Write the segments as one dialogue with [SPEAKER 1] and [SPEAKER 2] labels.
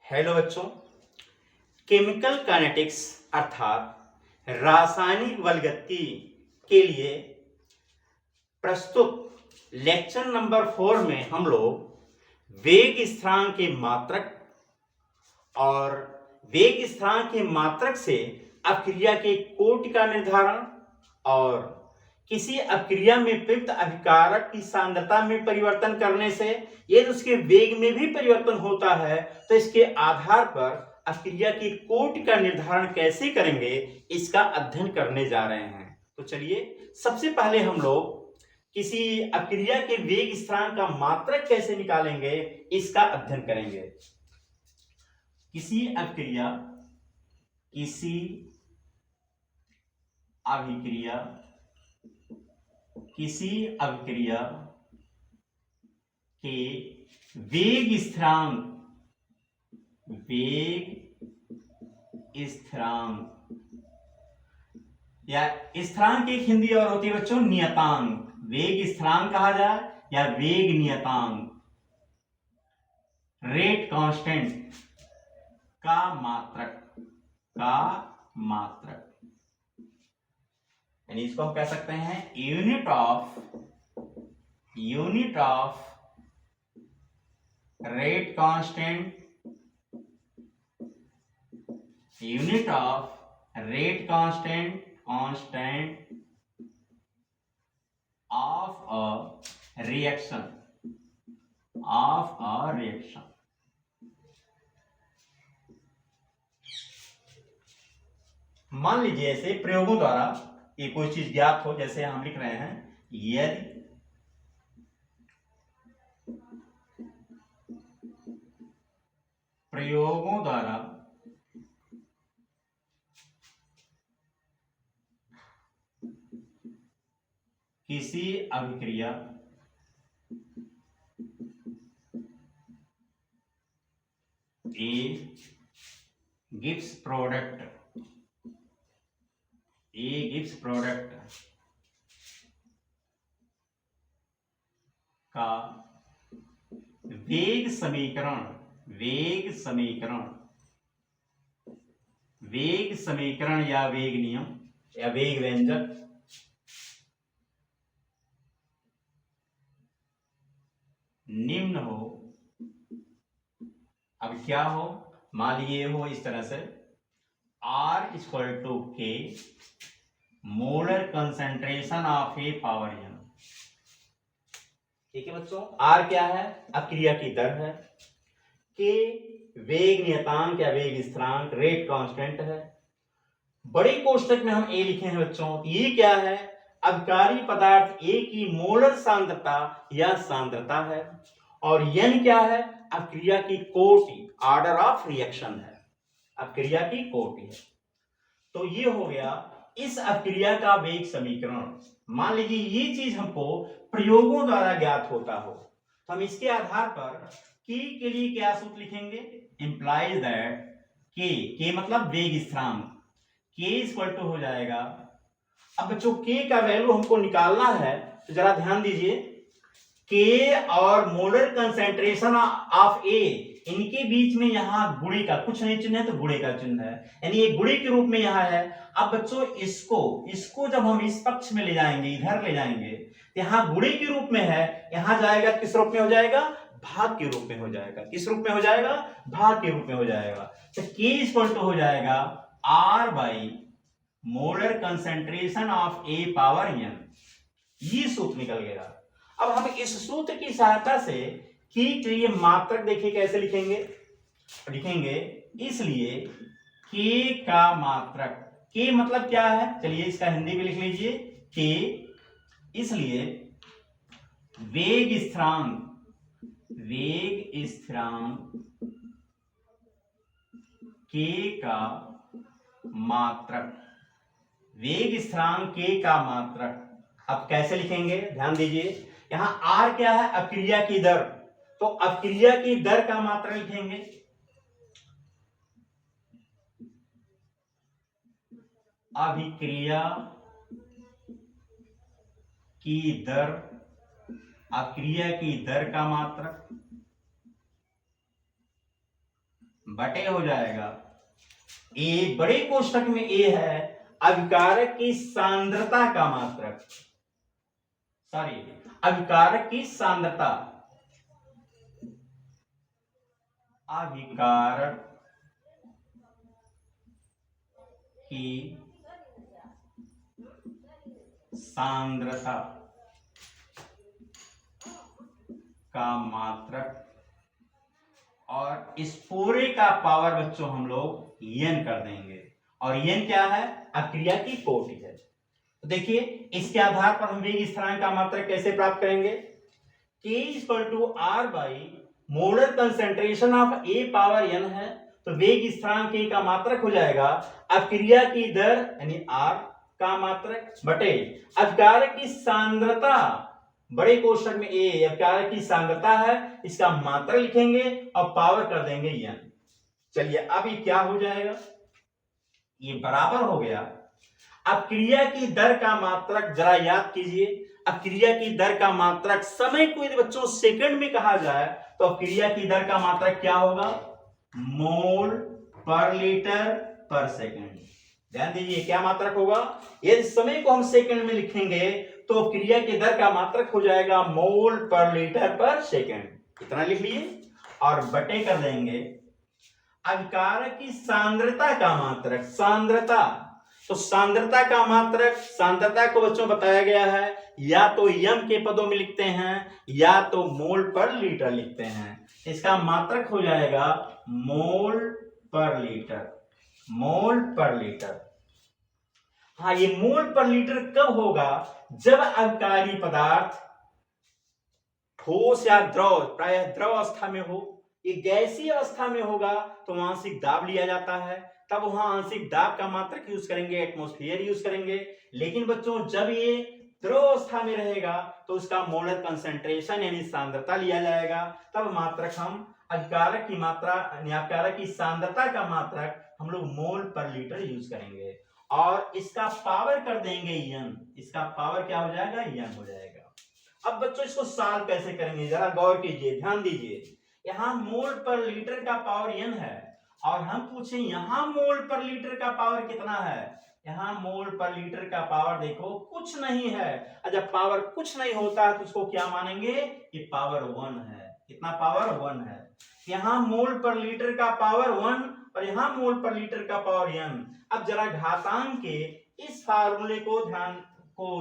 [SPEAKER 1] Hello बच्चों, chemical kinetics अर्थात रासायनिक बलगति के लिए प्रस्तुत लेक्चर नंबर 4 में हम लोग वेग स्थिरांक के मात्रक और वेग स्थिरांक के मात्रक से अभिक्रिया के कोटि का निर्धारण और किसी अभिक्रिया में प्रयुक्त अभिकारक की सांद्रता में परिवर्तन करने से यदि उसके वेग में भी परिवर्तन होता है तो इसके आधार पर अभिक्रिया की कोटि का निर्धारण कैसे करेंगे, इसका अध्ययन करने जा रहे हैं। तो चलिए सबसे पहले हम लोग किसी अभिक्रिया के वेग स्थिरांक का मात्रक कैसे निकालेंगे, इसका अध्ययन करेंगे। किसी अभिक्रिया के वेग स्थिरांक या स्थिरांक एक हिंदी और होती है बच्चों नियतांक। वेग स्थिरांक कहा जाए या वेग नियतांक, रेट कांस्टेंट का मात्रक यानी इसको हम कह सकते हैं unit of rate constant of a reaction मान लीजिए ऐसे प्रयोगों द्वारा ये कोई चीज ज्ञात हो, जैसे हम लिख रहे हैं यदि प्रयोगों द्वारा किसी अभिक्रिया A gives product का वेग समीकरण या वेग नियम या वेग व्यंजक निम्न हो। अब क्या हो, मान लीजिए हो इस तरह से R = K molar concentration of A power n। ठीक है बच्चों, R क्या है, अभिक्रिया की दर है, K वेग नियतांक या वेग स्थिरांक रेट कांस्टेंट है, बड़े कोष्टक में हम A लिखे हैं बच्चों। ये क्या है, अभिकारी पदार्थ A की मोलर सांद्रता या सांद्रता है, और n क्या है, अभिक्रिया की कोटि, ऑर्डर ऑफ रिएक्शन है, अभिक्रिया की कोटि है। तो ये हो गया इस अभिक्रिया का वेग समीकरण। मान लीजिए ये चीज हमको प्रयोगों द्वारा ज्ञात होता हो तो हम इसके आधार पर के लिए क्या सूत्र लिखेंगे, इंप्लाइज दैट के मतलब वेग स्थिरांक, के हो जाएगा। अब बच्चों के का वैल्यू हमको निकालना है तो जरा ध्यान दीजिए, के और मोलर कंसेंट्रेशन ऑफ ए, इनके बीच में यहां गुणे का कुछ नहीं चिन्ह है तो गुणे का चिन्ह है, यानी ये गुणे के रूप में यहां है। अब बच्चों इसको जब हम इस पक्ष में ले जाएंगे, इधर ले जाएंगे, तो यहां गुणे के रूप में है, यहां जाएगा किस रूप में हो जाएगा, भाग के रूप में हो जाएगा। किस रूप में हो जाएगा, भाग के रूप में हो जाएगा। तो के हो जाएगा R by molar concentration of A power n। ये सूत्र निकल गया। अब हम इस सूत्र की सहायता से के लिए मात्रक देखिए कैसे लिखेंगे। इसलिए के का मात्रक, के मतलब क्या है, चलिए इसका हिंदी में लिख लीजिए के। इसलिए वेग स्थिरांक के का मात्रक, वेग स्थिरांक के का मात्रक। अब कैसे लिखेंगे, ध्यान दीजिए, यहां R क्या है, अभिक्रिया की दर, तो अभिक्रिया की दर का मात्रक लिखेंगे। अभिक्रिया की दर का मात्रक बटे हो जाएगा ए, बड़े कोष्टक में ए है अभिकारक की सांद्रता का मात्रक, सॉरी अभिकारक की सांद्रता, अभिकारक की सांद्रता का मात्रक, और इस पूरे का पावर बच्चों हम लोग n कर देंगे, और n क्या है, अक्रिया की कोटि है। तो देखिए इसके आधार पर हम वेग स्थिरांक का मात्रक कैसे प्राप्त करेंगे, k = r by molar concentration of a power n है, तो वेग स्थिरांक k का मात्रक हो जाएगा अक्रिया की दर यानी r का मात्रक बटे अभिकारक की सांद्रता, बड़े कोष्ठक में ए अभिकारक की सांद्रता है, इसका मात्रक लिखेंगे और पावर कर देंगे n। चलिए अब ये क्या हो जाएगा, ये बराबर हो गया अक्रिया की दर का मात्रक, जरा याद कीजिए अक्रिया की दर का मात्रक, समय को यदि बच्चों सेकंड में कहा जाए तो अक्रिया की दर का मात्रक क्या होगा, मोल पर लीटर पर सेकंड। ध्यान दीजिए क्या मात्रक होगा, यदि समय को हम सेकंड में लिखेंगे तो क्रिया की दर का मात्रक हो जाएगा मोल पर लीटर पर सेकंड, इतना लिख लिए और बटे कर देंगे अभिकारक की सांद्रता का मात्रक, सांद्रता, तो सांद्रता का मात्रक, सांद्रता को बच्चों बताया गया है या तो यम के पदों में लिखते हैं या तो मोल पर लीटर लिखते हैं, इसका मात्रक हो जाएगा मोल पर लीटर, मोल पर लीटर। हाँ ये मोल पर लीटर कब होगा, जब अभिकारी पदार्थ ठोस या द्रव, प्रायः द्रव अवस्था में हो, ये गैसीय अवस्था में होगा तो वहां आंशिक दाब लिया जाता है, तब वहां आंशिक दाब का मात्रक यूज करेंगे, एटमॉस्फेयर यूज करेंगे। लेकिन बच्चों जब ये द्रव अवस्था में रहेगा तो उसका मोलर कंसेंट्रेशन यानी सांद्रता लिया जाएगा, तब मात्रक हम अभिकारक की मात्रा अभिकारक की सांद्रता का मात्रक हम लोग मोल पर लीटर यूज करेंगे और इसका पावर कर देंगे n, इसका पावर क्या हो जाएगा, n हो जाएगा। अब बच्चों इसको सॉल्व कैसे करेंगे, जरा गौर कीजिए, ध्यान दीजिए, यहाँ मोल पर लीटर का पावर n है और हम पूछे यहाँ मोल पर लीटर का पावर कितना है, यहाँ मोल पर लीटर का पावर देखो कुछ नहीं है, और जब पावर कुछ नहीं होता है तो उसको क्या मानेंगे, ये पावर 1 है, कितना पावर 1 है। यहाँ मोल पर लीटर का पावर 1 और यहाँ मोल पर लीटर का पावर n। अब जरा घातांक के इस फार्मूले को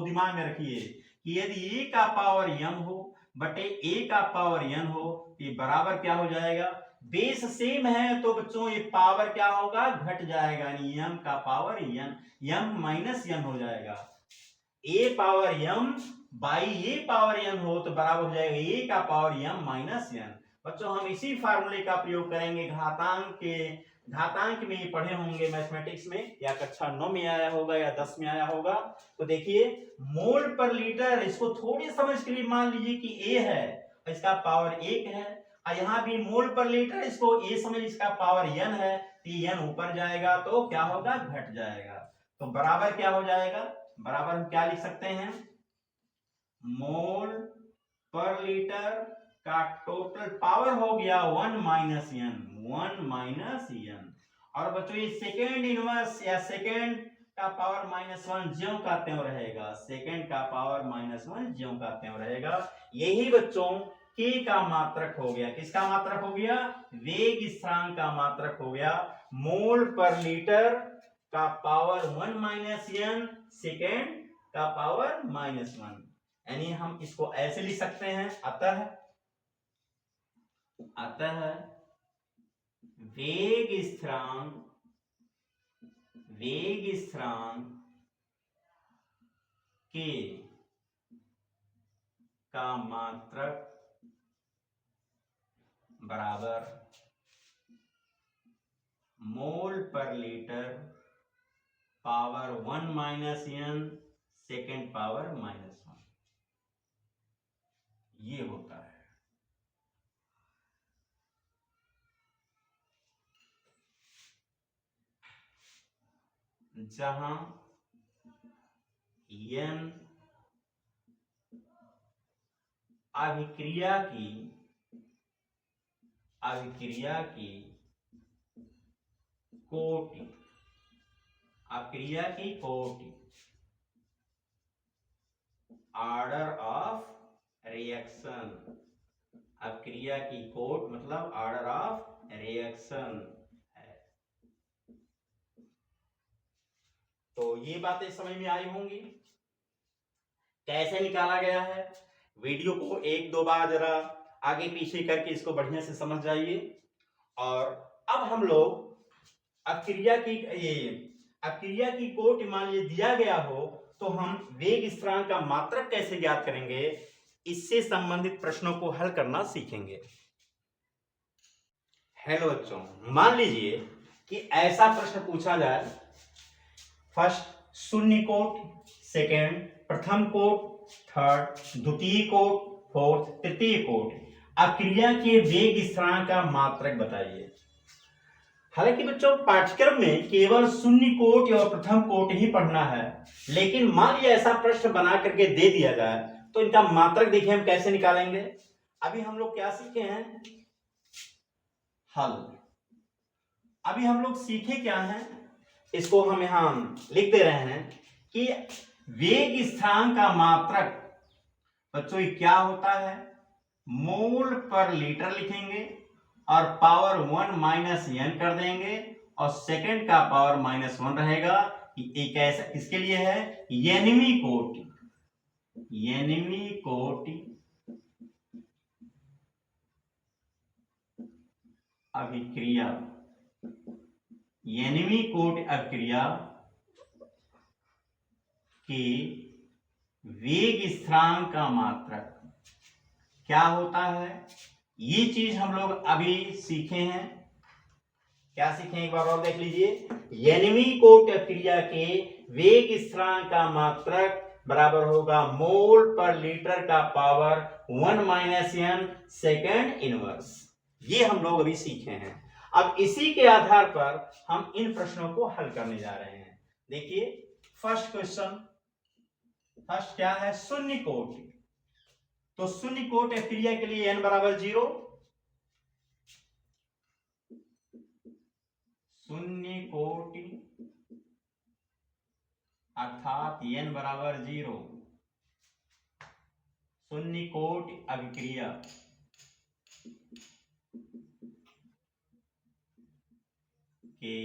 [SPEAKER 1] दिमाग में रखिए कि यदि a का पावर m हो बटे a का पावर n हो, ये बराबर क्या हो जाएगा, बेस सेम है तो बच्चों ये पावर क्या होगा, घट जाएगा, यानी m का power n, m minus n हो जाएगा। a power m by a power n हो तो बराबर हो जाएगा a का पावर m माइनस n। बच्चों हम इसी फार्मूले का प्रयोग करेंगे घातांक में ये पढ़े होंगे मैथमेटिक्स में, या कक्षा 9 में आया होगा या 10 में आया होगा। तो देखिए मोल पर लीटर, इसको थोड़ी समझ के लिए मान लीजिए कि a है, इसका पावर 1 है, और यहाँ भी मोल पर लीटर, इसको a समझ, इसका पावर n है, तो n ऊपर जाएगा तो क्या होगा, घट जाएगा। तो बराबर क्या हो जाएगा, बराबर हम क्या लिख सकते हैं, मोल पर लीटर का टोटल पावर हो गया 1 माइनस n, और बच्चों ये सेकेंड इनवर्स या सेकेंड का पावर -1 ज्यों का त्यों रहेगा, सेकेंड का पावर -1 ज्यों का त्यों रहेगा। यही बच्चों k का मात्रक हो गया, किसका मात्रक हो गया, वेग स्थिरांक का मात्रक हो गया, मोल पर लीटर का पावर 1 माइनस n, सेकेंड का पावर -1, यानी हम इसको ऐसे लिख सकते हैं, अतः वेग स्थिरांक k का मात्रक बराबर मोल पर litre power 1 minus n, second power -1, ये होता है। जहां n अभिक्रिया की कोटि, अब क्रिया की कोटि, ऑर्डर ऑफ रिएक्शन, अब क्रिया की कोट मतलब ऑर्डर ऑफ रिएक्शन है। तो ये बातें समझ में आई होंगी कैसे निकाला गया है। वीडियो को एक दो बार जरा आगे पीछे करके इसको बढ़िया से समझ जाइए। और अब हम लोग अब क्रिया की कोट मान लीजिए दिया गया हो तो हम वेग स्थिरांक का मात्रक कैसे ज्ञात करेंगे, इससे संबंधित प्रश्नों को हल करना सीखेंगे। हेलो बच्चों, मान लीजिए कि ऐसा प्रश्न पूछा जाए, फर्स्ट शून्य कोट, सेकेंड प्रथम कोट, थर्ड द्वितीय कोट, फोर्थ तृतीय कोट, अब क्रिया के वेग स्थिरांक का मात्रक बताइए। हालांकि बच्चों पाठ्यक्रम में केवल शून्य कोट और प्रथम कोट ही पढ़ना है, लेकिन मान लीजिए ऐसा प्रश्न बना करके दे दिया जाए तो इनका मात्रक देखिए हम कैसे निकालेंगे। अभी हम लोग क्या सीखे हैं, हल। अभी हम लोग सीखे क्या हैं, इसको हम यहां लिख दे रहे हैं कि वेग स्थिरांक का मात्रक बच्चों ये क्या होता है, मोल पर लीटर लिखेंगे और पावर 1 माइनस n कर देंगे और सेकंड का पावर -1 रहेगा। एक ऐसा किसके लिए है, एनमी कोटि अभिक्रिया, एनमी कोटि अभिक्रिया के वेग स्थिरांक का मात्रक क्या होता है, ये चीज हम लोग अभी सीखे हैं। क्या सीखे एक बार और देख लीजिए, एनमी कोट क्रिया के वेग स्थिरांक का मात्रक बराबर होगा मोल पर लीटर का power 1 minus n second inverse. ये हम लोग अभी सीखे हैं। अब इसी के आधार पर हम इन प्रश्नों को हल करने जा रहे हैं। देखिए फर्स्ट क्वेश्चन, फर्स्ट क्या है, शून्य कोट। तो शून्य कोट क्रिया के लिए n बराबर 0, शून्य कोटि अर्थात n बराबर 0, शून्य कोटि अभिक्रिया के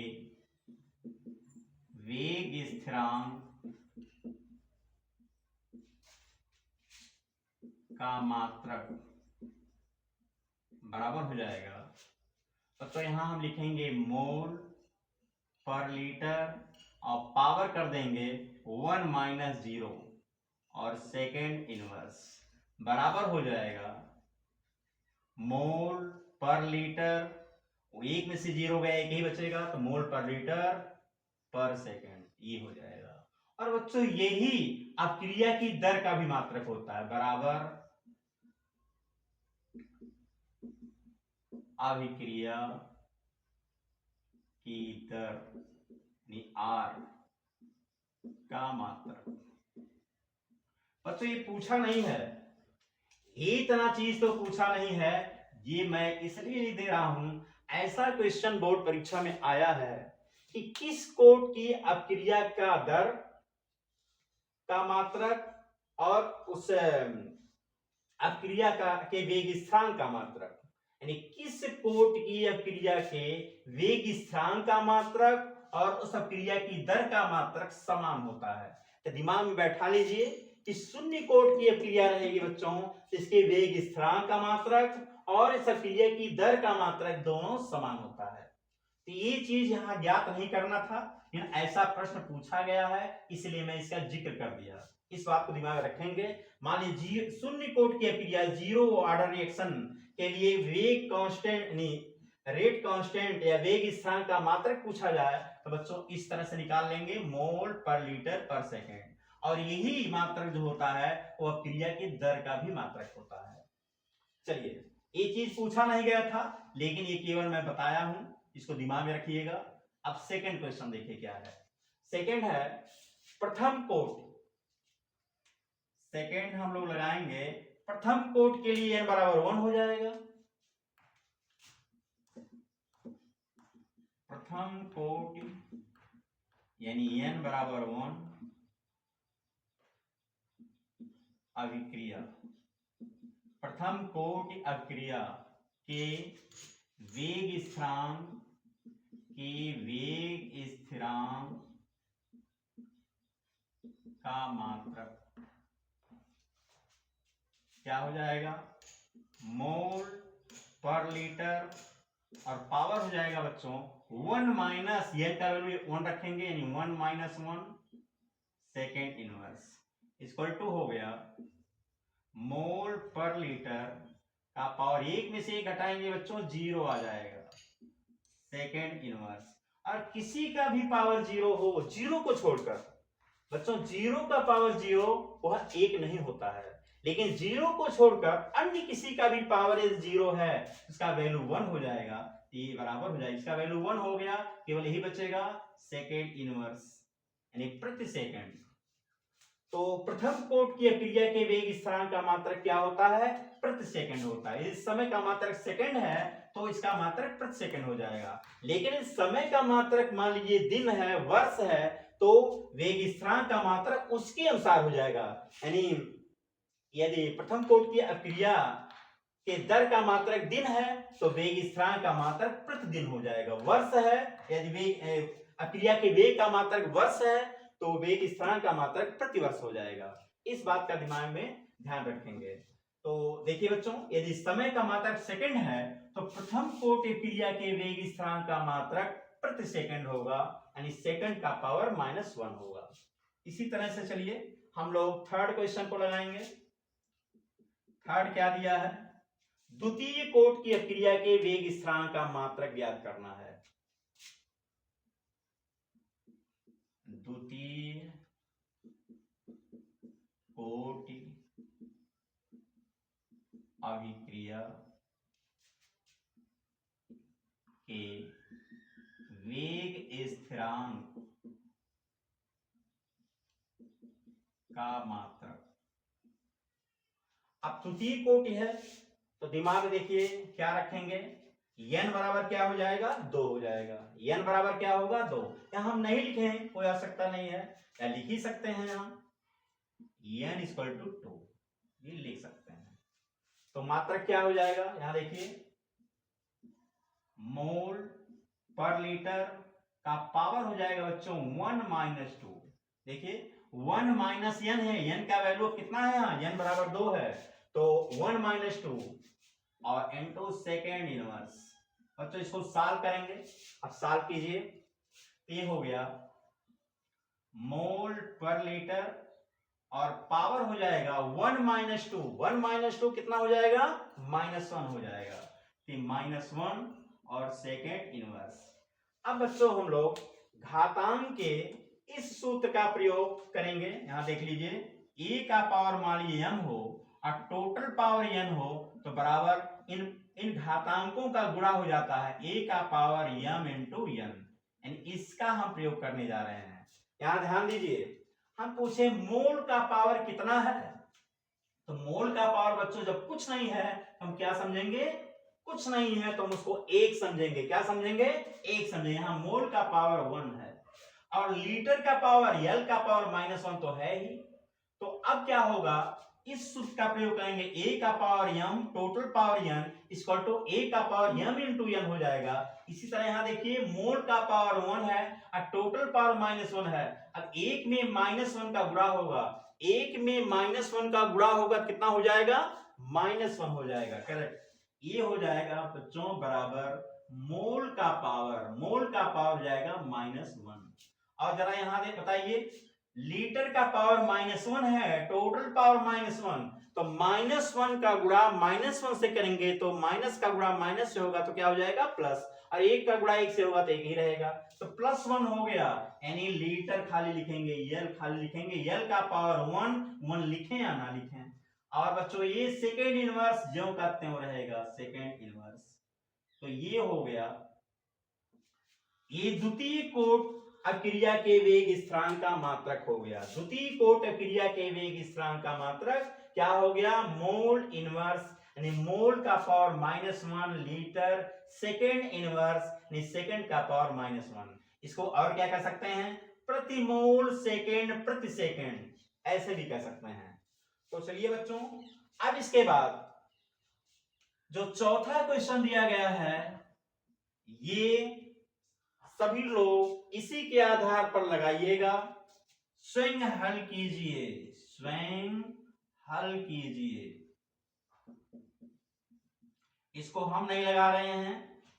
[SPEAKER 1] वेग स्थिरांक का मात्रक बराबर हो जाएगा। तो यहां हम लिखेंगे मोल पर लीटर और पावर कर देंगे 1 माइनस 0 और सेकेंड इनवर्स बराबर हो जाएगा मोल पर लीटर, एक में से 0 गया एक ही बचेगा तो मोल पर लीटर पर सेकेंड, ये हो जाएगा। और बच्चों यही अभिक्रिया की दर का भी मात्रक होता है, बराबर अभिक्रिया की दर R का मात्रक। बच्चों ये पूछा नहीं है, इतना चीज तो पूछा नहीं है, ये मैं इसलिए नहीं दे रहा हूं, ऐसा क्वेश्चन बोर्ड परीक्षा में आया है कि किस कोट की अभिक्रिया का दर का मात्रक और उस अभिक्रिया का के वेग स्थिरांक का मात्रक, यानी किस कोट की अभिक्रिया के वेग स्थिरांक का मात्रक और उस अभिक्रिया की दर का मात्रक समान होता है। तो दिमाग में बैठा लीजिए कि शून्य कोट की अभिक्रिया रहेगी बच्चों, इसके वेग स्थिरांक का मात्रक और इस अभिक्रिया की दर का मात्रक दोनों समान होता है। तो ये चीज यहां ज्ञात नहीं करना था, ऐसा प्रश्न पूछा गया है इसलिए मैं इसका जिक्र कर दिया, इस बात को दिमाग में रखेंगे। मान लीजिए शून्य कोट की अभिक्रिया जीरो ऑर्डर रिएक्शन के लिए वेग कांस्टेंट रेट कांस्टेंट या वेग स्थिरांक का मात्रक पूछा जाए तो बच्चों इस तरह से निकाल लेंगे, मोल पर लीटर पर सेकेंड, और यही मात्रक जो होता है वो अभिक्रिया की दर का भी मात्रक होता है। चलिए ये चीज पूछा नहीं गया था लेकिन ये केवल मैं बताया हूं, इसको दिमाग में रखिएगा। अब सेकंड क्वेश्चन देखिए क्या है, सेकंड है प्रथम कोट। सेकंड हम लोग लगाएंगे प्रथम कोट के लिए n बराबर 1 हो जाएगा, प्रथम कोटि यानी n बराबर 1 अभिक्रिया, प्रथम कोटि अभिक्रिया के वेग स्थिरांक का मात्रक क्या हो जाएगा, मोल पर लीटर, और पावर हो जाएगा बच्चों 1 माइनस n का वैल्यू 1 रखेंगे यानी 1 minus 1 second inverse equal to हो गया मोल पर लीटर का पावर 1 में से 1 घटाएंगे बच्चों 0 आ जाएगा सेकेंड इनवर्स। और किसी का भी पावर 0 हो, 0 को छोड़कर बच्चों 0 का पावर 0 वह 1 नहीं होता है, लेकिन 0 को छोड़कर अन्य किसी का भी पावर 0 है उसका वैल्यू 1 हो जाएगा, ये बराबर हो जाएगा, इसका वैल्यू 1 हो गया, केवल यही बचेगा सेकेंड इनवर्स यानी प्रति सेकंड। तो प्रथम कोट की क्रिया के वेग स्थिरांक का मात्रक क्या होता है, प्रति सेकंड होता है। इस समय का मात्रक सेकंड है तो इसका मात्रक प्रति सेकंड हो जाएगा, लेकिन इस समय का मात्रक मान लीजिए दिन है, वर्ष है, तो वेग स्थिरांक का मात्रक उसके अनुसार हो जाएगा। यानी यदि प्रथम कोट की क्रिया के दर का मात्रक दिन है तो वेग स्थिरांक का मात्रक प्रतिदिन हो जाएगा। वर्ष है, यदि क्रिया के वेग का मात्रक वर्ष है तो वेग स्थिरांक का मात्रक प्रतिवर्ष हो जाएगा। इस बात का दिमाग में ध्यान रखेंगे। तो देखिए बच्चों, यदि समय का मात्रक सेकंड है तो प्रथम कोट क्रिया के वेग स्थिरांक का मात्रक प्रति सेकंड होगा, यानी सेकंड का पावर -1 होगा। इसी तरह से चलिए हम लोग थर्ड क्वेश्चन को लगाएंगे। थर्ड क्या दिया है, द्वितीय कोट की क्रिया के वेग स्थिरांक का मात्रक ज्ञात करना है। द्वितीय कोटि अभिक्रिया के वेग स्थिरांक का मात्रक। अब तृतीय कोटि है तो दिमाग में देखिए क्या रखेंगे, n बराबर क्या हो जाएगा, 2 हो जाएगा। n बराबर क्या होगा, 2। यहां हम नहीं लिखे हैं, कोई आवश्यकता नहीं है, या लिख ही सकते हैं, यहां n इक्वल टू 2 ये लिख सकते हैं। तो मात्रक क्या हो जाएगा, यहां देखिए मोल पर लीटर का पावर हो जाएगा बच्चों 1 माइनस 2। देखिए 1 माइनस n है, n का वैल्यू कितना है, यहाँ n बराबर 2 है, तो 1 माइनस 2 और इनटू सेकेंड इनवर्स। बच्चों इसको सॉल्व करेंगे, अब सॉल्व कीजिए, ये हो गया मोल पर लीटर और पावर हो जाएगा 1 माइनस 2। 1 माइनस 2 कितना हो जाएगा, -1 हो जाएगा, -1 और सेकेंड इनवर्स। अब बच्चों हम लोग घातांक के इस सूत्र का प्रयोग करेंगे। यहां देख लीजिए, a का पावर मान लीजिए m हो और टोटल पावर n हो तो बराबर इन घातांकों का गुणा हो जाता है a का पावर m इंटू n, यानी इसका हम प्रयोग करने जा रहे हैं। यहां ध्यान दीजिए, हम पूछे मोल का पावर कितना है, तो मोल का पावर बच्चों जब कुछ नहीं है तो हम क्या समझेंगे, कुछ नहीं है तो हम उसको 1 समझेंगे। क्या समझेंगे, 1 समझेंगे। यहां मोल का पावर 1 है और लीटर का पावर L का पावर -1 तो है ही। तो अब क्या होगा, इस सूत्र का प्रयोग करेंगे, a का power m total power n equal to a का पावर m इंटू n हो जाएगा। इसी तरह यहां देखिए मोल का पावर 1 है और टोटल पावर -1 है। अब 1 में -1 का गुणा होगा, 1 में -1 का गुणा होगा, कितना हो जाएगा, -1 हो जाएगा। करेक्ट, ये हो जाएगा बच्चों बराबर मोल का पावर हो जाएगा -1। और जरा यहां देख बताइए, लीटर का पावर -1 है, टोटल पावर -1, तो -1 का गुणा -1 से करेंगे तो माइनस का गुणा माइनस से होगा तो क्या हो जाएगा, प्लस, और 1 का गुणा 1 से होगा तो 1 ही रहेगा, तो +1 हो गया। यानी लीटर खाली लिखेंगे, L खाली लिखेंगे, L का पावर 1 लिखें या ना लिखें। और बच्चों ये सेकेंड इनवर्स जो कहते हैं वो रहेगा सेकेंड इनवर्स। तो ये हो गया, ये द्वितीय कोट अक्रिया के वेग स्थिरांक का मात्रक हो गया। द्वितीय कोट अक्रिया के वेग स्थिरांक का मात्रक क्या हो गया, मोल इनवर्स, यानी मोल का power -1 litre second inverse second का पावर -1। इसको और क्या कह सकते हैं, प्रति मोल सेकेंड प्रति सेकेंड, ऐसे भी कह सकते हैं। तो चलिए बच्चों, अब इसके बाद जो चौथा क्वेश्चन दिया गया है, ये सभी लोग इसी के आधार पर लगाइएगा, स्वयं हल कीजिए, स्वयं हल कीजिए। इसको हम नहीं लगा रहे हैं,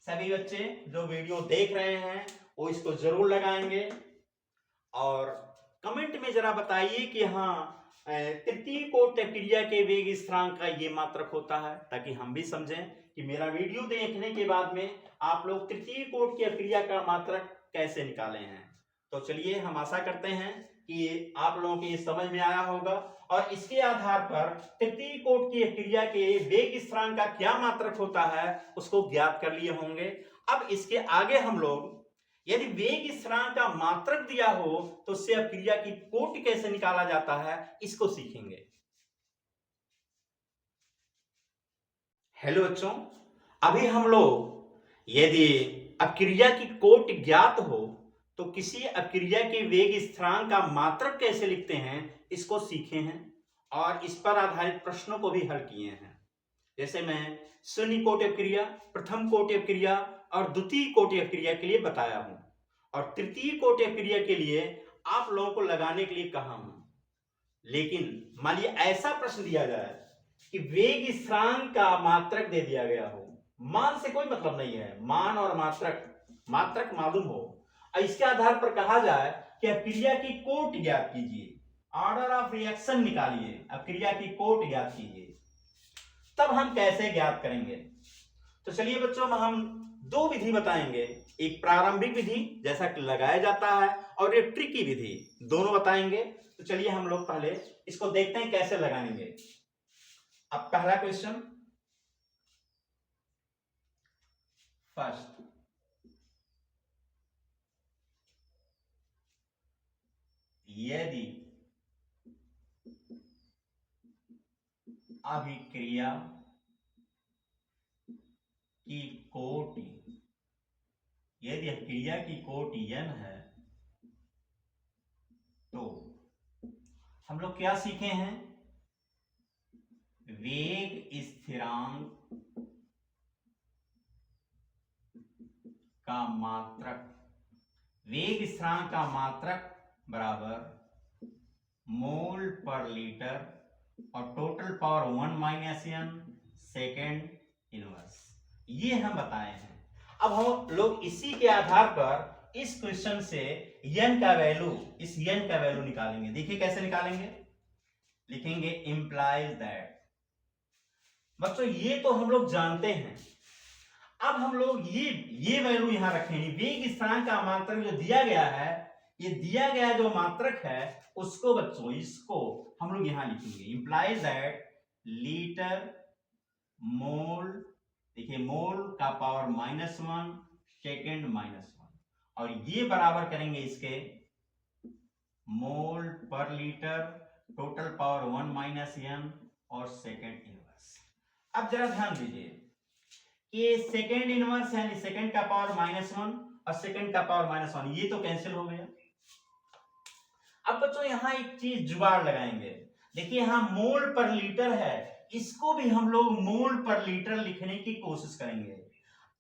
[SPEAKER 1] सभी बच्चे जो वीडियो देख रहे हैं वो इसको जरूर लगाएंगे। और कमेंट में जरा बताइए कि हाँ, तृतीय कोटि क्रिया के वेग स्थिरांक का ये मात्रक होता है, ताकि हम भी समझें कि मेरा वीडियो देखने के बाद में आप लोग तृतीय कोटि की क्रिया का मात्रक कैसे निकाले हैं। तो चलिए, हम आशा करते हैं कि आप लोगों को ये समझ में आया होगा और इसके आधार पर तृतीय कोटि की क्रिया के वेग स्थिरांक का क्या मात्रक होता है उसको ज्ञात कर लिए होंगे। अब इसके आगे हम लोग यदि वेग स्थिरांक का मात्रक दिया हो तो उससे अब क्रिया की कोटि कैसे निकाला जाता है इसको सीखेंगे। हेलो बच्चों, अभी हम लोग यदि अक्रिया की कोटि ज्ञात हो तो किसी अक्रिया के वेग स्थिरांक का मात्रक कैसे लिखते हैं इसको सीखे हैं और इस पर आधारित प्रश्नों को भी हल किए हैं। जैसे मैं शून्य कोटि क्रिया, प्रथम कोटि क्रिया और द्वितीय कोटि क्रिया के लिए बताया हूं और तृतीय कोटि क्रिया के लिए आप लोगों को लगाने के लिए कहा हूं। लेकिन मान लीजिए ऐसा प्रश्न दिया जाए कि वेग स्थिरांक का मात्रक दे दिया गया हो, मान से कोई मतलब नहीं है, मान और मात्रक मालूम हो, इसके आधार पर कहा जाए कि अब क्रिया की कोटि ज्ञात कीजिए, ऑर्डर ऑफ रिएक्शन निकालिए, अब क्रिया की कोटि ज्ञात कीजिए, तब हम कैसे ज्ञात करेंगे। तो चलिए बच्चों, हम दो विधि बताएंगे, एक प्रारंभिक विधि जैसा कि लगाया जाता है और एक ट्रिकी विधि, दोनों बताएंगे। तो चलिए हम लोग पहले इसको देखते हैं कैसे लगाएंगे। अब पहला क्वेश्चन, फर्स्ट, यदि अभिक्रिया की कोटि, यदि क्रिया की कोटि n है तो हम लोग क्या सीखे हैं, वेग स्थिरांक का मात्रक, वेग स्थिरांक का मात्रक बराबर मोल पर लीटर और total power 1 - n second inverse, ये हम बताए हैं। अब हम लोग इसी के आधार पर इस क्वेश्चन से n का वैल्यू, इस n का वैल्यू निकालेंगे। देखिए कैसे निकालेंगे, लिखेंगे इंप्लाइज दैट। बच्चों ये तो हम लोग जानते हैं, अब हम लोग ये वैल्यू यहां रखेंगे। वेग स्थिरांक का मात्रक जो दिया गया है, ये दिया गया जो मात्रक है उसको बच्चों, इसको हम लोग यहां लिखेंगे, इंप्लाइज दैट लीटर मोल, देखिए मोल का पावर -1 सेकेंड -1 और ये बराबर करेंगे इसके मोल पर लीटर टोटल पावर 1 - n और सेकेंड इनवर्स। अब जरा ध्यान दीजिए कि सेकेंड इनवर्स यानी सेकेंड का पावर -1 और सेकेंड का पावर -1, ये तो कैंसिल हो गया। अब बच्चों यहां एक चीज जुगाड़ लगाएंगे, देखिए यहां मोल पर लीटर है, इसको भी हम लोग मोल पर लीटर लिखने की कोशिश करेंगे।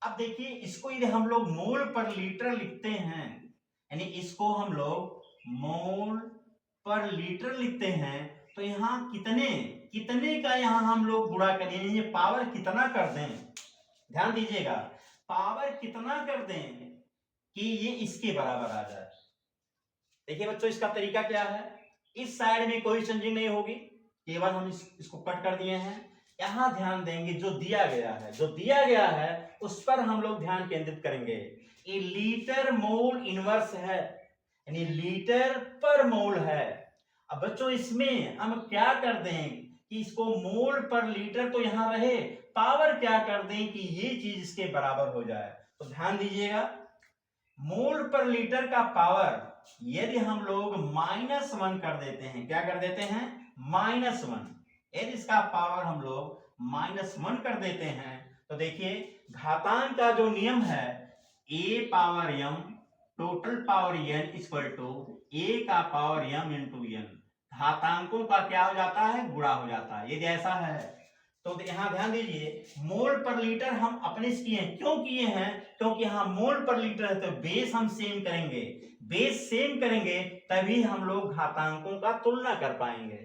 [SPEAKER 1] अब देखिए इसको यदि हम लोग मोल पर लीटर लिखते हैं, यानी इसको हम लोग मोल पर लीटर लिखते हैं, तो यहाँ कितने का यहाँ हम लोग गुणा करें, ये पावर कितना कर दें, ध्यान दीजिएगा, पावर कितना कर दें कि ये इसके बराबर आ जाए। देखिए बच्चों इसका तरीका क्या है, इस साइड में कोई चेंजिंग नहीं होगी, केवल हम इसको कट कर दिए हैं। यहां ध्यान देंगे जो दिया गया है उस पर हम लोग ध्यान केंद्रित करेंगे। ये लीटर मोल इनवर्स है, यानी लीटर पर मोल है। अब बच्चों इसमें हम क्या कर दें कि इसको मोल पर लीटर तो यहां रहे, पावर क्या कर दें कि ये चीज इसके बराबर हो जाए। तो ध्यान दीजिएगा, मोल पर लीटर का पावर यदि हम लोग -1 कर देते हैं, क्या कर देते हैं, -1, यदि इसका पावर हम लोग -1 कर देते हैं तो देखिए घातांक का जो नियम है a power m total power n equal to a का पावर m इंटू n, घातांकों का क्या हो जाता है, गुणा हो जाता है। ये जैसा है तो यहां ध्यान दीजिए, मोल पर लीटर हम अपने से किए हैं। क्यों किए हैं? क्योंकि यहां मोल पर लीटर है तो बेस हम सेम करेंगे, बेस सेम करेंगे तभी हम लोग घातांकों का तुलना कर पाएंगे।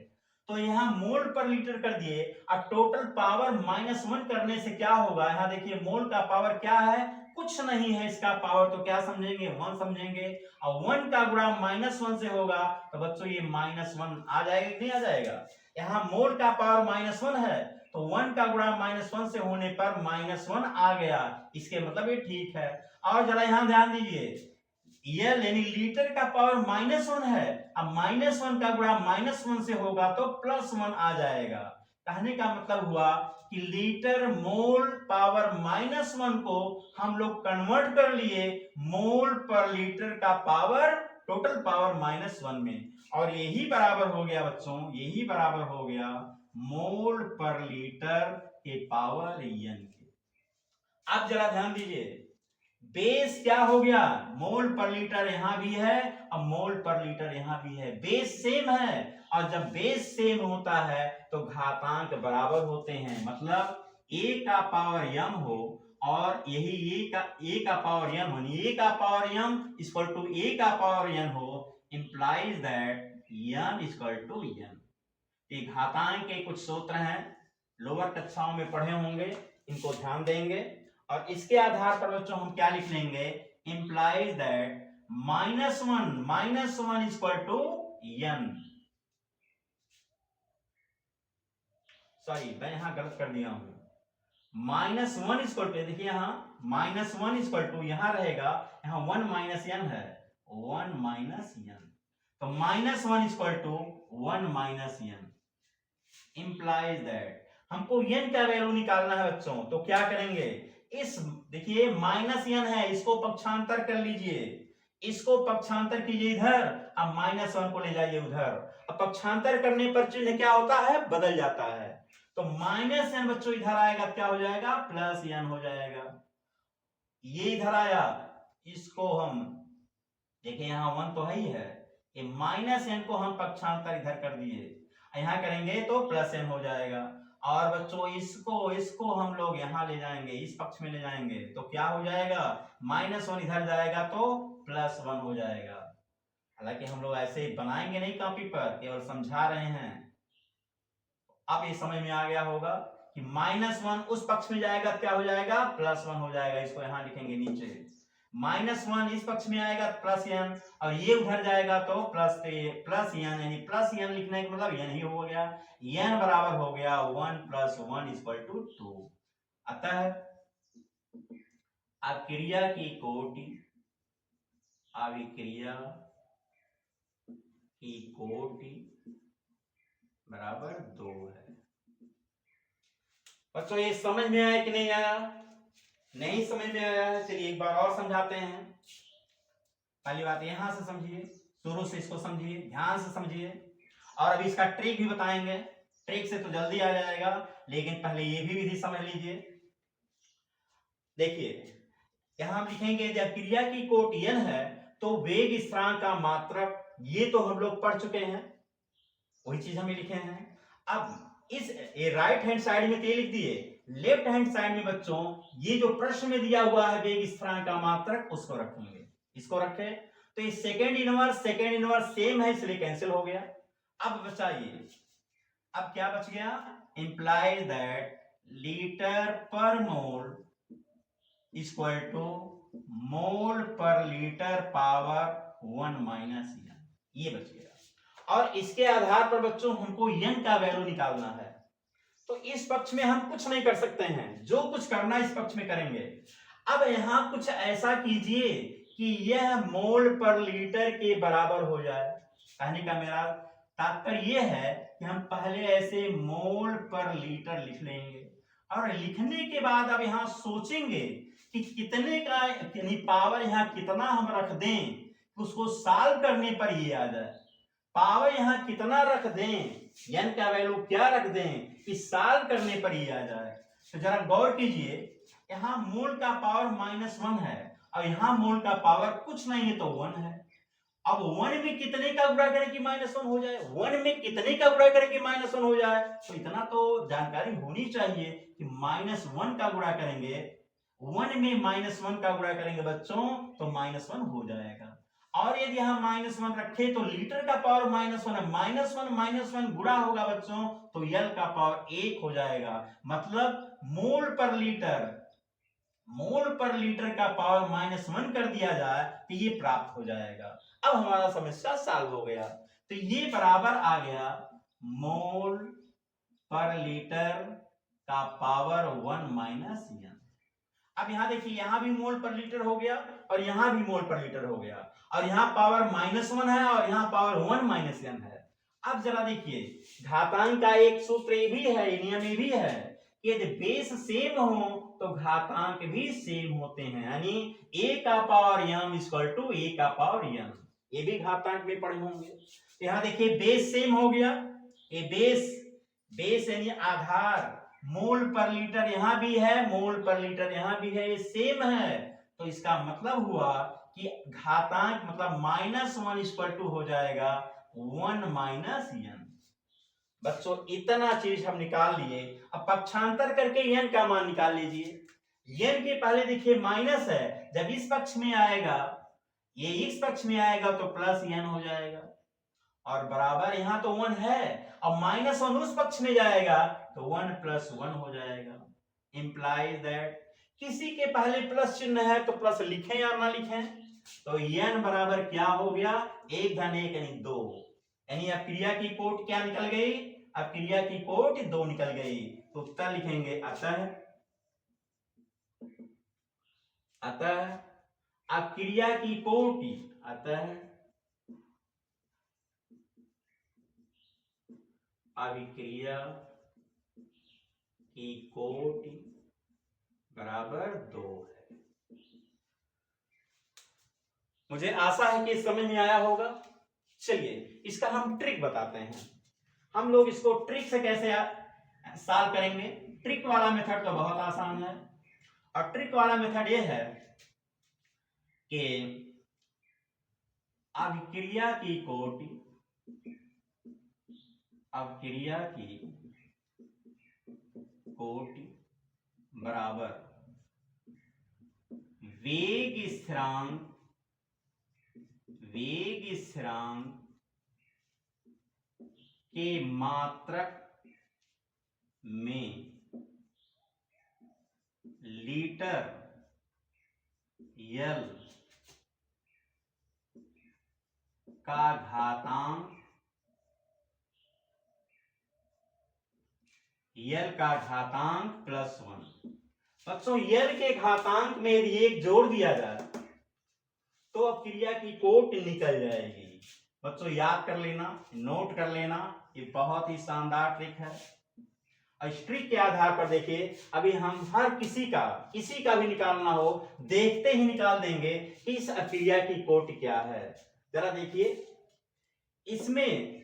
[SPEAKER 1] तो यहाँ मोल पर लीटर कर दिए। अब टोटल पावर -1 करने से क्या होगा, यहाँ देखिए मोल का पावर क्या है, कुछ नहीं है इसका पावर, तो क्या समझेंगे, 1 समझेंगे। और 1 का गुणा -1 से होगा तो बच्चों ये -1 आ जाएगा कि नहीं आ जाएगा। यहाँ मोल का पावर -1 है तो 1 का गुणा -1 से होने पर -1 आ गया, इसके मतलब ये ठीक है। और जरा यहां ध्यान दीजिए, यल यानी लीटर का पावर -1 है, अब -1 का गुणा -1 से होगा तो +1 आ जाएगा। कहने का मतलब हुआ कि लीटर मोल पावर -1 को हम लोग कन्वर्ट कर लिए मोल पर लीटर का पावर टोटल पावर -1 में, और यही बराबर हो गया बच्चों, यही बराबर हो गया मोल पर लीटर के पावर n के। अब जरा ध्यान दीजिए, बेस क्या हो गया, मोल पर लीटर यहां भी है और मोल पर लीटर यहां भी है, बेस सेम है। और जब बेस सेम होता है तो घातांक बराबर होते हैं, मतलब a का पावर m हो और यही a का पावर m हो, a का power m equal to a का पावर n हो, implies that n equal to n। ये घातांक के कुछ सूत्र हैं, लोअर कक्षाओं में पढ़े होंगे, इनको ध्यान देंगे। और इसके आधार पर बच्चों हम क्या लिख लेंगे, implies that -1 equal to n। Sorry मैं यहां गलत कर दिया हूं, -1 इक्वल टू, देखिए यहां -1 इक्वल टू यहां रहेगा, यहां 1 माइनस n है, 1 माइनस n, तो -1 equal to 1 minus n implies that हमको n का वैल्यू निकालना है बच्चों। तो क्या करेंगे, इस देखिए -n है, इसको पक्षांतर कर लीजिए, इसको पक्षांतर कीजिए इधर, अब -1 को ले जाइए उधर। अब पक्षांतर करने पर चिन्ह क्या होता है, बदल जाता है। तो -n बच्चों इधर आएगा, क्या हो जाएगा, +n हो जाएगा। ये इधर आया, इसको हम देखिए यहां 1 तो है ही है, ये -n को हम पक्षांतर इधर कर दिए, यहां करेंगे तो +n हो जाएगा। और बच्चों इसको हम लोग यहां ले जाएंगे, इस पक्ष में ले जाएंगे तो क्या हो जाएगा, -1 इधर जाएगा तो +1 हो जाएगा। हालांकि हम लोग ऐसे बनाएंगे नहीं कॉपी पर, केवल समझा रहे हैं। अब ये समझ में आ गया होगा कि -1 उस पक्ष में जाएगा, क्या हो जाएगा, +1 हो जाएगा। इसको यहां लिखेंगे नीचे, -1 इस पक्ष में आएगा +n, और ये उधर जाएगा तो +n, यानी +n लिखने का मतलब n ही हो गया, n बराबर हो गया 1 + 1 = 2। अतः अक्रिया की कोटि, अभिक्रिया की कोटि बराबर 2 है। बच्चों ये समझ में आया कि नहीं आया, नहीं समझ में आया है, चलिए एक बार और समझाते हैं। पहली बात यहां से समझिए, शुरू से इसको समझिए, ध्यान से समझिए, और अभी इसका ट्रिक भी बताएंगे। ट्रिक से तो जल्दी आ जाएगा, लेकिन पहले ये भी विधि समझ लीजिए। देखिए यहां हम लिखेंगे जब क्रिया की कोटि n है तो वेग स्थिरांक का मात्रक, ये तो हम लोग पढ़ चुके हैं, वही चीज हम लिखे हैं। अब इस राइट हैंड साइड में लिख दिए, लेफ्ट हैंड साइड में बच्चों ये जो प्रश्न में दिया हुआ है वेग स्थिरांक का मात्रक, उसको रखेंगे, इसको रखे तो ये सेकेंड इनवर्स सेम है, इसलिए कैंसिल हो गया। अब बचाइए, अब क्या बच गया, इंप्लाइज दैट लीटर पर मोल इक्वल टू मोल पर लीटर पावर 1 माइनस n, ये बच गया। और इसके आधार पर बच्चों हमको n का वैल्यू निकालना है, तो इस पक्ष में हम कुछ नहीं कर सकते हैं, जो कुछ करना इस पक्ष में करेंगे। अब यहां कुछ ऐसा कीजिए कि यह मोल पर लीटर के बराबर हो जाए। कहने का मेरा तात्पर्य यह है कि हम पहले ऐसे मोल पर लीटर लिख लेंगे, और लिखने के बाद अब यहां सोचेंगे कि कितने का यानी पावर यहां कितना हम रख दें कि उसको सॉल्व करने पर ये आ जाए। पावर यहां कितना रख दें, n का वैल्यू क्या रख दें कि सॉल्व करने पर ये आ जाए। तो जरा गौर कीजिए, यहाँ मोल का पावर -1 है और यहाँ मोल का पावर कुछ नहीं है तो 1 है। अब 1 में कितने का गुणा करें कि -1 हो जाए, 1 में कितने का गुणा करें कि -1 हो जाए, तो इतना तो जानकारी होनी चाहिए कि -1 का गुणा करेंगे, 1 में -1 का गुणा करेंगे बच्चों तो -1 हो जाएगा। और यदि हम -1 रखें तो लीटर का पावर -1 है, -1 गुणा होगा बच्चों तो यल का पावर 1 हो जाएगा। मतलब मोल पर लीटर का पावर -1 कर दिया जाए तो ये प्राप्त हो जाएगा। अब हमारा समस्या सॉल्व हो गया। तो ये बराबर आ गया मोल पर लीटर का पावर 1 माइनस n। अब यहां देखिए, यहां भी मोल पर लीटर हो गया और यहां भी मोल पर लीटर हो गया, और यहां पावर -1 है और यहां पावर 1 माइनस n है। अब जरा देखिए, घातांक का एक सूत्र ये भी है, नियम ये भी है कि यदि बेस सेम हो तो घातांक भी सेम होते हैं, यानी a का power m equal to a का पावर n। ये भी घातांक में पढ़े होंगे। यहाँ देखिए बेस सेम हो गया, ये बेस यानी आधार, मोल पर लीटर यहाँ भी है, मोल पर लीटर यहाँ भी है, ये सेम है, तो इसका मतलब हुआ कि घातांक मतलब -1 इक्वल टू हो जाएगा 1 माइनस n। बच्चों इतना चीज हम निकाल लिए। अब पक्षांतर करके n का मान निकाल लीजिए। n के पहले देखिए माइनस है, जब इस पक्ष में आएगा, ये इस पक्ष में आएगा तो प्लस n हो जाएगा, और बराबर यहाँ तो 1 है, अब -1 उस पक्ष में जाएगा तो 1 + 1 हो जाएगा। इंप्लाइज दैट किसी के पहले प्लस चिन्ह है तो प्लस लिखें या ना लिखें, तो n बराबर क्या हो गया, 1 धन 1 यानी 2, यानी अब क्रिया की कोट क्या निकल गई, अब क्रिया की कोट 2 निकल गई। तो उत्तर लिखेंगे अतः अब क्रिया की कोटि, अतः अभिक्रिया की कोटि बराबर 2 है। मुझे आशा है कि समझ में आया होगा। चलिए इसका हम ट्रिक बताते हैं। हम लोग इसको ट्रिक से कैसे सॉल्व करेंगे। ट्रिक वाला मेथड तो बहुत आसान है, और ट्रिक वाला मेथड ये है कि अभिक्रिया की कोटि बराबर वेग स्थिरांक के मात्रक में लीटर यल का घातांक +1। बच्चों यल के घातांक में यदि 1 जोड़ दिया जाए तो अब क्रिया की कोट निकल जाएगी। बच्चों याद कर लेना, नोट कर लेना, ये बहुत ही शानदार ट्रिक है। और इस ट्रिक के आधार पर देखिए, अभी हम हर किसी का भी निकालना हो देखते ही निकाल देंगे कि इस क्रिया की कोट क्या है। जरा देखिए, इसमें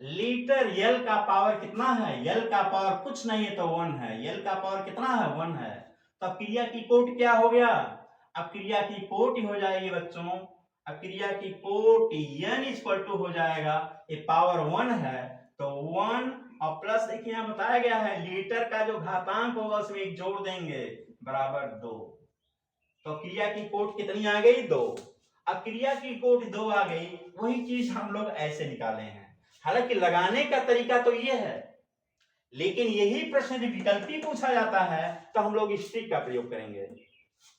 [SPEAKER 1] लीटर यल का पावर कितना है, यल का पावर कुछ नहीं है तो 1 है, यल का पावर कितना है 1 है, तो अब क्रिया की कोट क्या हो गया, अब क्रिया की कोट हो जाएगी बच्चों, अब क्रिया की कोट n इक्वल टू हो जाएगा, ये पावर 1 है तो 1 और प्लस देखिए यहां बताया गया है लीटर का जो घातांक होगा उसमें 1 जोड़ देंगे बराबर 2, तो क्रिया की कोट कितनी आ गई 2। अब क्रिया की कोट 2 आ गई, वही चीज हम लोग ऐसे निकाले हैं। हालांकि लगाने का तरीका तो ये है, लेकिन यही प्रश्न यदि विकल्पी पूछा जाता है तो हम लोग इस ट्रिक का प्रयोग करेंगे।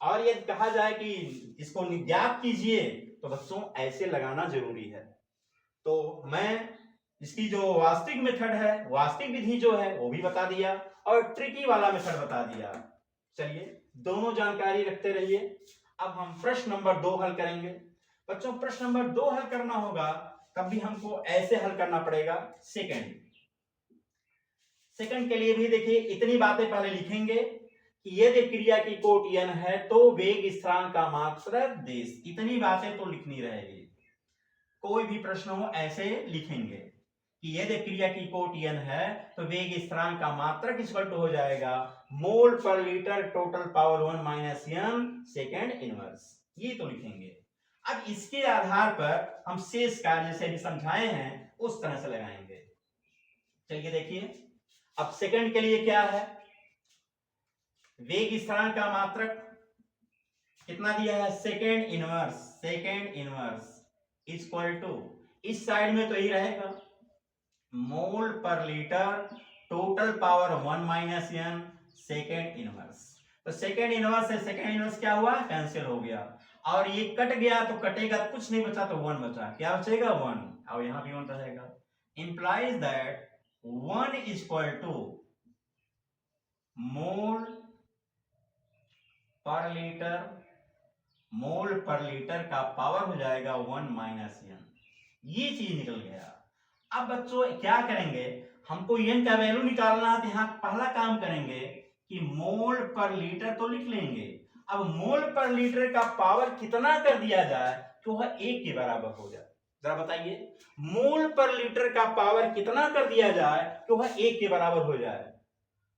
[SPEAKER 1] और यदि कहा जाए कि इसको ज्ञात कीजिए तो बच्चों ऐसे लगाना जरूरी है। तो मैं इसकी जो वास्तविक मेथड है, वास्तविक विधि जो है वो भी बता दिया और ट्रिकी वाला मेथड बता दिया। चलिए दोनों जानकारी रखते रहिए। अब हम प्रश्न नंबर 2 हल करेंगे। बच्चों प्रश्न नंबर 2 हल करना होगा तब भी हमको ऐसे हल करना पड़ेगा। सेकंड के लिए भी देखिए इतनी बातें पहले लिखेंगे कि यदि क्रिया की कोट n है तो वेग स्थिरांक का मात्रक देश, इतनी बातें तो लिखनी रहेगी। कोई भी प्रश्न हो ऐसे लिखेंगे। कि यदि क्रिया की कोट n है तो वेग स्थिरांक का मात्रक इक्वल टू हो जाएगा मोल पर litre total power 1 minus n second inverse. ये तो लिखेंगे। अब इसके आधार पर हम शेष कार्य जैसे अभी समझाए हैं उस तरह से लगाएंगे। चलिए देखिए, अब सेकंड के लिए क्या है, वेग स्थिरांक का मात्रक कितना दिया है, सेकेंड इनवर्स इक्वल टू, इस साइड में तो यही रहेगा मोल पर litre total power 1 minus n second inverse. तो सेकेंड इनवर्स से सेकेंड इनवर्स क्या हुआ, कैंसिल हो गया, और ये कट गया तो कटेगा, कुछ नहीं बचा तो 1 बचा, क्या बचेगा 1, और यहां भी 1 रहेगा। इंप्लाइज दैट 1 इक्वल टू मोल पर लीटर का पावर हो जाएगा 1 माइनस n। ये चीज निकल गया। अब बच्चों क्या करेंगे, हमको n का वैल्यू निकालना है, तो यहां पहला काम करेंगे कि मोल पर लीटर तो लिख लेंगे। अब मोल पर लीटर का पावर कितना कर दिया जाए कि वह 1 के बराबर हो जाए, जरा बताइए, मोल पर लीटर का पावर कितना कर दिया जाए कि वह 1 के बराबर हो जाए।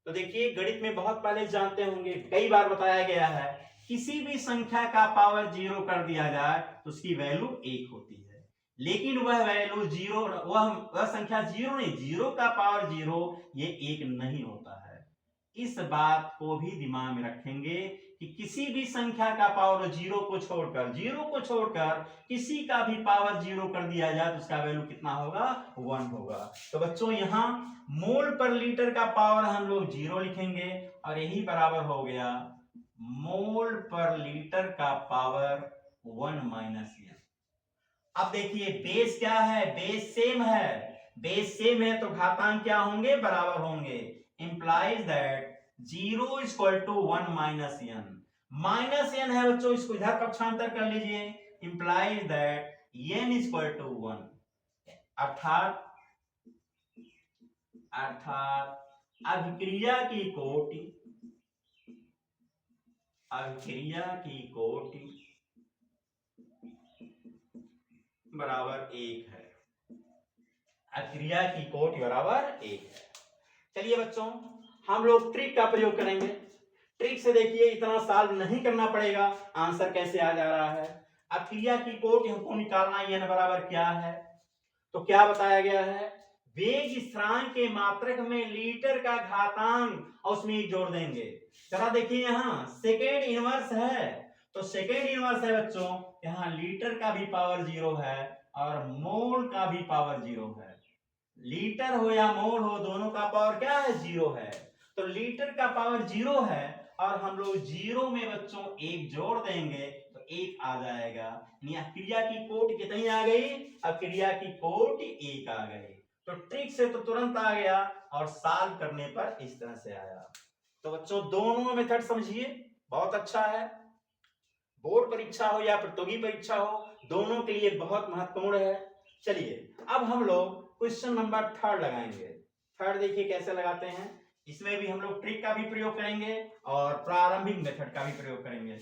[SPEAKER 1] तो देखिए गणित में बहुत पहले जानते होंगे, कई बार बताया गया है, किसी भी संख्या का पावर 0 कर दिया जाए तो उसकी वैल्यू 1 होती है, लेकिन वह वैल्यू 0, वह संख्या 0 नहीं, 0 का पावर 0 ये 1 नहीं होता है। इस बात को भी दिमाग में रखेंगे कि किसी भी संख्या का पावर 0 को छोड़कर किसी का भी पावर 0 कर दिया जाए तो उसका वैल्यू कितना होगा, 1 होगा। तो बच्चों यहाँ मोल पर लीटर का पावर हम लोग 0 लिखेंगे और यही बराबर हो गया मोल पर लीटर का पावर 1 माइनस n। अब देखिए बेस क्या है, बेस सेम है तो घातांक क्या होंगे, बराबर होंगे। Implies that 0 equal to 1 minus n है बच्चों, इसको इधर पक्षांतर कर लीजिए। Implies that n equal to 1, अर्थात अभिक्रिया की कोटि बराबर 1 है, अभिक्रिया की कोटि बराबर 1 है। चलिए बच्चों हम लोग ट्रिक का प्रयोग करेंगे। ट्रिक से देखिए इतना सॉल्व नहीं करना पड़ेगा, आंसर कैसे आ जा रहा है। अभिक्रिया की कोटि हमको निकालना, n बराबर क्या है, तो क्या बताया गया है, वेग स्थिरांक के मात्रक में लीटर का घातांक और उसमें जोड़ देंगे। जरा देखिए यहाँ सेकेंड इनवर्स है, तो सेकेंड इनवर्स है बच्चों, यहाँ लीटर का भी पावर 0 है और मोल का भी पावर 0 है। लीटर हो या मोल हो, दोनों का पावर क्या है, 0 है। तो लीटर का पावर 0 है और हम लोग 0 में बच्चों 1 जोड़ देंगे तो 1 आ जाएगा। क्रिया की कोटि कितनी आ गई, अब क्रिया की कोटि 1 आ गई। तो ट्रिक से तो तुरंत आ गया और सॉल्व करने पर इस तरह से आया। तो बच्चों दोनों मेथड समझिए, बहुत अच्छा है। बोर्ड परीक्षा हो या प्रतियोगी परीक्षा हो, दोनों के लिए बहुत महत्वपूर्ण है। चलिए अब हम लोग क्वेश्चन नंबर 3 लगाएंगे। 3 देखिए कैसे लगाते हैं, इसमें भी हम लोग ट्रिक का भी प्रयोग करेंगे और प्रारंभिक मेथड का भी प्रयोग करेंगे।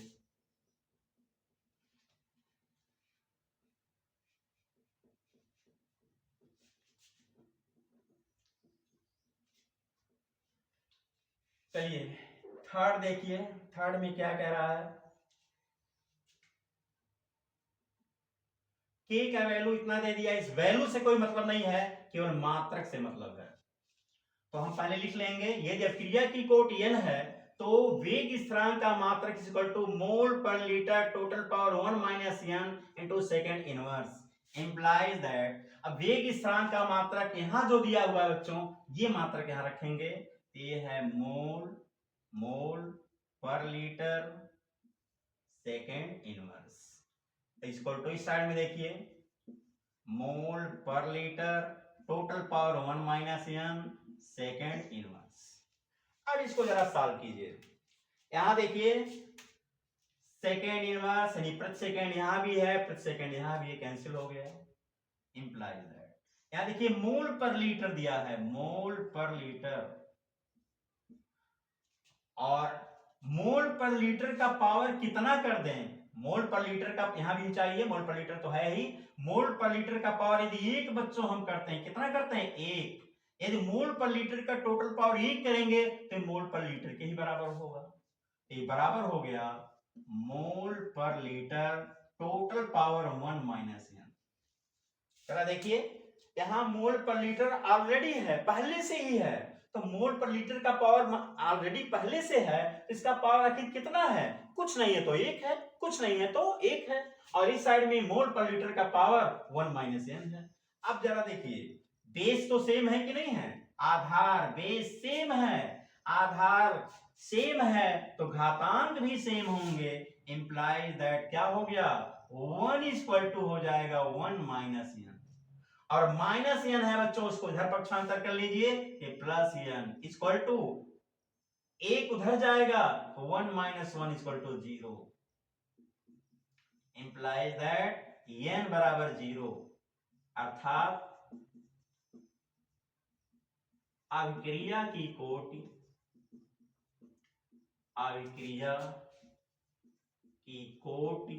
[SPEAKER 1] चलिए 3 देखिए, 3 में क्या कह रहा है, k का वैल्यू इतना दे दिया, इस वैल्यू से कोई मतलब नहीं है, केवल मात्रक से मतलब है। तो हम पहले लिख लेंगे, ये जब क्रिया की कोटि n है तो वेग स्थिरांक का मात्रक इक्वल टू मोल पर litre total power 1 minus n into second inverse. Implies that, अब वेग स्थिरांक का मात्रक यहां जो दिया हुआ है बच्चों, ये मात्रक यहां रखेंगे, ये है मोल पर litre second inverse equal to, इस साइड में देखिए मोल पर litre total power 1 minus n second inverse. अब इसको जरा सॉल्व कीजिए। यहां देखिए सेकेंड इनवर्स यानी प्रति सेकेंड यहां भी है, प्रति सेकेंड यहां भी है, कैंसिल हो गया। इंप्लाइज दैट, यहां देखिए मोल पर लीटर दिया है, मोल पर लीटर, और मोल पर लीटर का पावर कितना कर दें, मोल पर लीटर का यहां भी चाहिए, मोल पर लीटर तो है ही। मोल पर लीटर का पावर यदि एक बच्चों हम करते हैं, कितना करते हैं, एक। यदि मोल पर लीटर का टोटल पावर एक करेंगे तो मोल पर लीटर के ही बराबर होगा। ये बराबर हो गया मोल पर litre total power 1 minus n. जरा देखिए यहां मोल पर लीटर ऑलरेडी है, पहले से ही है, तो मोल पर लीटर का पावर ऑलरेडी पहले से है, इसका पावर आखिर कितना है, कुछ नहीं है तो एक है, कुछ नहीं है तो एक है। और इस साइड में मोल पर लीटर का पावर 1 माइनस एन है। अब जरा देखिए बेस तो सेम है कि नहीं है, आधार बेस सेम है, आधार सेम है तो घातांक भी सेम होंगे। इंप्लाइज दैट क्या हो गया, 1 इक्वल टू हो जाएगा 1 माइनस एन। और माइनस एन है बच्चों, उसको इधर पक्षांतर कर लीजिए, ये प्लस एन इक्वल टू एक उधर जाएगा तो 1 minus 1 equal to 0। Implies that n बराबर 0, अर्थात अभिक्रिया की कोटि, अभिक्रिया की कोटि,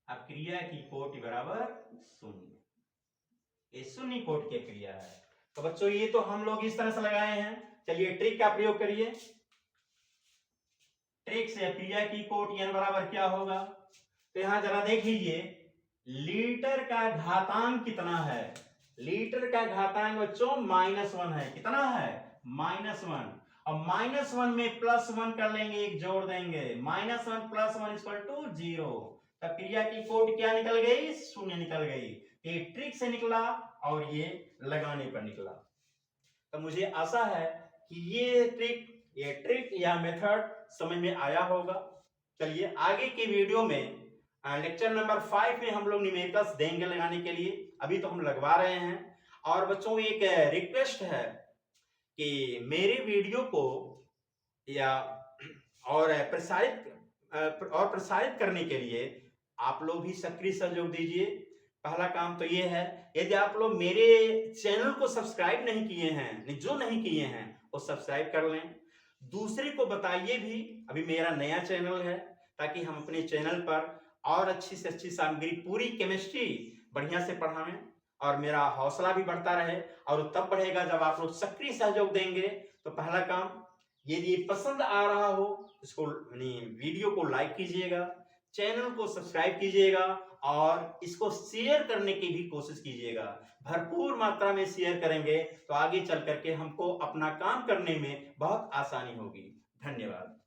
[SPEAKER 1] अभिक्रिया की कोटि बराबर 0। ये शून्य कोटि की क्रिया है। तो बच्चों ये तो हम लोग इस तरह से लगाए हैं, चलिए ट्रिक का प्रयोग करिए। ट्रिक से क्रिया की कोटि n बराबर क्या होगा, तो यहां जरा देख लीजिए लीटर का घातांक कितना है, लीटर का घातांक बच्चों -1 है, कितना है -1, और -1 में +1 कर लेंगे, एक जोड़ देंगे, -1 + 1 इक्वल टू 0। तब क्रिया की कोटि क्या निकल गई, 0 निकल गई। ये ट्रिक से निकला और ये लगाने पर निकला। तो मुझे आशा है कि ये ट्रिक या मेथड समझ में आया होगा। चलिए आगे की वीडियो में लेक्चर नंबर 5 में हम लोग न्यूमेरिकल्स देंगे लगाने के लिए, अभी तो हम लगवा रहे हैं। और बच्चों एक रिक्वेस्ट है कि मेरे वीडियो को या और प्रसारित करने के लिए आप लोग भी सक्रिय सहयोग दीजिए। पहला काम तो ये है, यदि आप लोग मेरे चैनल को सब्सक्राइब नहीं किए हैं, जो नहीं किए हैं वो सब्सक्राइब कर लें। दूसरे को बताइए भी, अभी मेरा नया चैनल है, ताकि हम अपने चैनल पर और अच्छी से अच्छी सामग्री, पूरी केमिस्ट्री बढ़िया से पढ़ाएं और मेरा हौसला भी बढ़ता रहे। और तब बढ़ेगा जब आप लोग सक्रिय सहयोग देंगे। तो पहला काम, यदि पसंद आ रहा हो इसको वीडियो को लाइक कीजिएगा, चैनल को सब्सक्राइब कीजिएगा और इसको शेयर करने की भी कोशिश कीजिएगा। भरपूर मात्रा में शेयर करेंगे तो आगे चल करके हमको अपना काम करने में बहुत आसानी होगी। धन्यवाद।